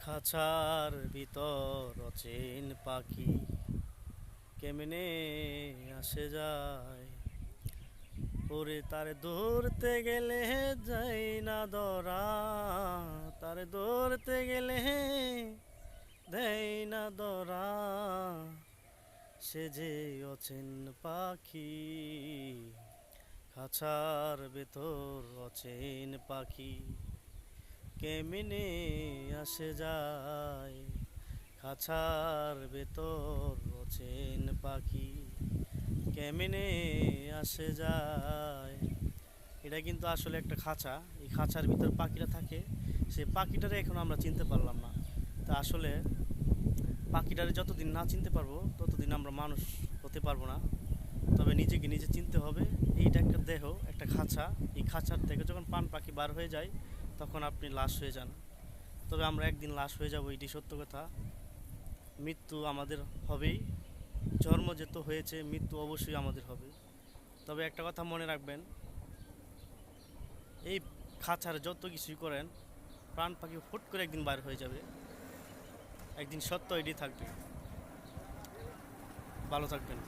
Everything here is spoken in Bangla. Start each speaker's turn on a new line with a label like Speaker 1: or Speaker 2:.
Speaker 1: খাঁচার ভিতর অচেন পাখি কেমনে আসে যায়, ওরে তারে ধরতে গেলে যাই না ধরা, তারে ধরতে গেলে দেয় না ধরা, সে যে অচেন পাখি, খাঁচার ভেতর অচেন পাখি কেমনে আসে যায়, খাঁচার ভেতর অচেন পাখি কেমনে আসে যায়। এটা কিন্তু আসলে একটা খাঁচা, এই খাঁচার ভিতর পাখিরা থাকে, সেই পাখিটারে এখন আমরা চিনতে পারলাম না। তা আসলে পাখিটারে যতদিন না চিনতে পারবো ততদিন আমরা মানুষ হতে পারবো না। তবে নিজেকে নিজে চিনতে হবে। এইটা একটা দেহ, একটা খাঁচা, এই খাঁচার থেকে যখন পান পাখি বার হয়ে যায় তখন আপনি লাশ হয়ে যান। তবে আমরা একদিন লাশ হয়ে যাব, এটি সত্য কথা। মৃত্যু আমাদের হবেই, জন্ম যেহেতু হয়েছে মৃত্যু অবশ্যই আমাদের হবে। তবে একটা কথা মনে রাখবেন, এই খাঁচার যত কিছুই করেন প্রাণ পাখি হুট করে একদিন বার হয়ে যাবে, একদিন সত্য এটি থাকবে। ভালো থাকবেন।